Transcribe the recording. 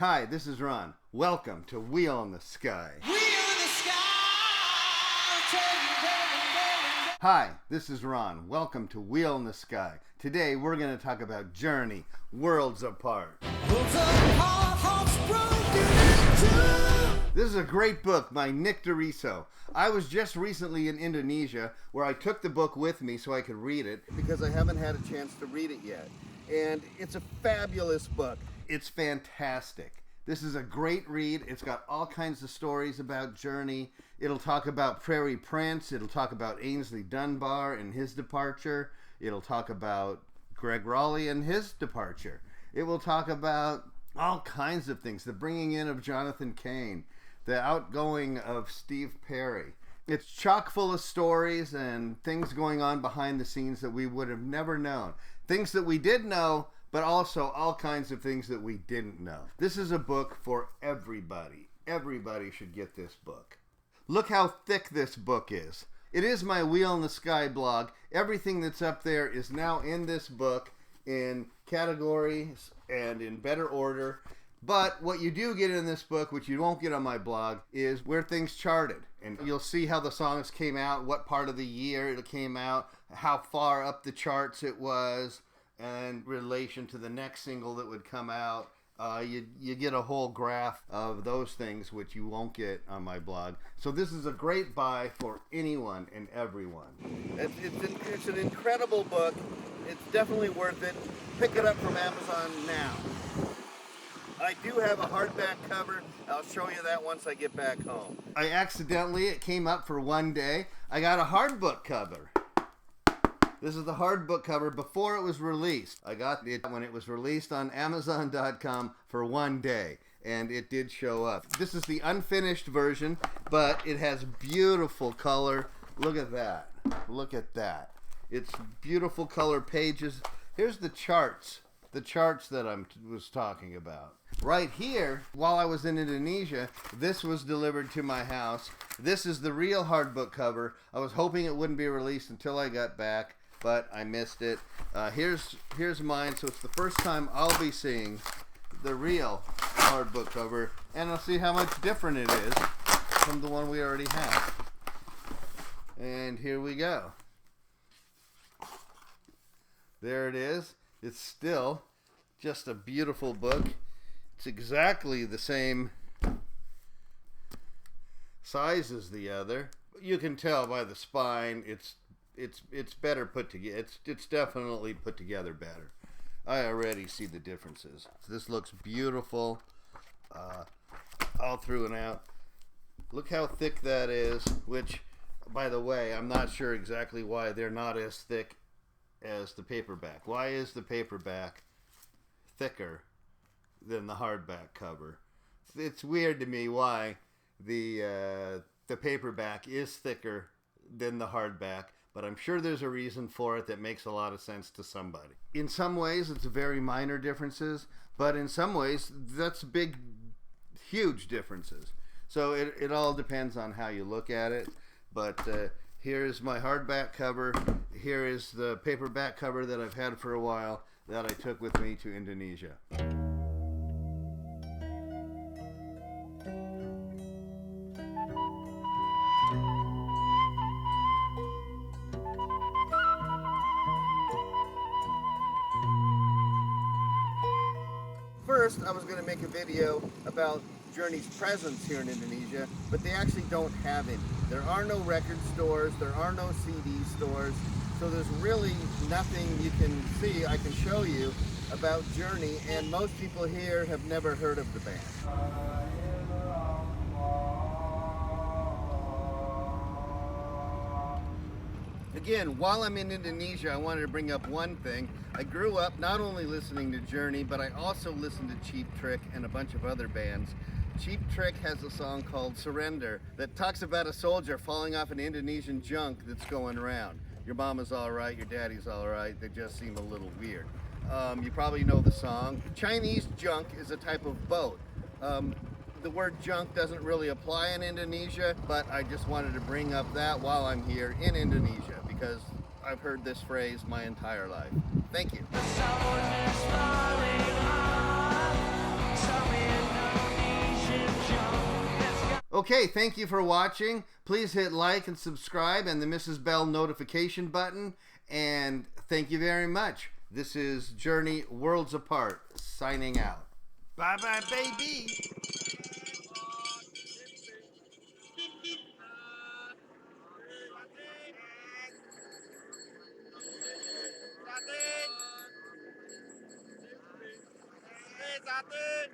Hi, this is Ron. Welcome to Wheel in the Sky. Wheel in the sky, Hi, this is Ron. Welcome to Wheel in the Sky. Today we're going to talk about Journey, Worlds Apart. This is a great book by Nick Deriso. I was just recently in Indonesia where I took the book with me so I could read it because I haven't had a chance to read it yet. And it's a fabulous book. It's fantastic. This is a great read. It's got all kinds of stories about Journey. It'll talk about Prairie Prince. It'll talk about Ainsley Dunbar and his departure. It'll talk about Greg Raleigh and his departure. It will talk about all kinds of things. The bringing in of Jonathan Cain. The outgoing of Steve Perry. It's chock full of stories and things going on behind the scenes that we would have never known. Things that we did know, but also all kinds of things that we didn't know. This is a book for everybody. Everybody should get this book. Look how thick this book is. It is my Wheel in the Sky blog. Everything that's up there is now in this book in categories and in better order. But what you do get in this book, which you won't get on my blog, is where things charted. And you'll see how the songs came out, what part of the year it came out, how far up the charts it was, and in relation to the next single that would come out. You get a whole graph of those things, which you won't get on my blog. So this is a great buy for anyone and everyone. It's an incredible book. It's definitely worth it. Pick it up from Amazon now. I do have a hardback cover. I'll show you that once I get back home. It came up for one day. I got a hardbook cover. This is the hardbook cover before it was released. I got it when it was released on Amazon.com for one day, and it did show up. This is the unfinished version, but it has beautiful color. Look at that. Look at that. It's beautiful color pages. Here's the charts that I was talking about. Right here, while I was in Indonesia, this was delivered to my house. This is the real hardbook cover. I was hoping it wouldn't be released until I got back, but I missed it. Here's mine, so it's the first time I'll be seeing the real hardbook cover, and I'll see how much different it is from the one we already have. And here we go. There it is. It's still just a beautiful book. It's exactly the same size as the other. You can tell by the spine. It's better put together. It's definitely put together better. I already see the differences. This looks beautiful, all through and out. Look how thick that is. Which, by the way, I'm not sure exactly why they're not as thick as the paperback. Why is the paperback thicker than the hardback cover? It's weird to me why the paperback is thicker than the hardback, but I'm sure there's a reason for it that makes a lot of sense to somebody. In some ways, it's very minor differences, but in some ways, that's big, huge differences. So it all depends on how you look at it, but here's my hardback cover. Here is the paperback cover that I've had for a while that I took with me to Indonesia. First, I was going to make a video about Journey's presence here in Indonesia, but they actually don't have any. There are no record stores, there are no CD stores, so there's really nothing you can see, I can show you about Journey, and most people here have never heard of the band. Again, while I'm in Indonesia, I wanted to bring up one thing. I grew up not only listening to Journey, but I also listened to Cheap Trick and a bunch of other bands. Cheap Trick has a song called Surrender that talks about a soldier falling off an Indonesian junk that's going around. Your mama's all right, your daddy's all right, they just seem a little weird. You probably know the song. Chinese junk is a type of boat. The word junk doesn't really apply in Indonesia, but I just wanted to bring up that while I'm here in Indonesia because I've heard this phrase my entire life. Thank you. Okay, thank you for watching. Please hit like and subscribe and the Mrs. Bell notification button. And thank you very much. This is Journey Worlds Apart, signing out. Bye-bye, baby.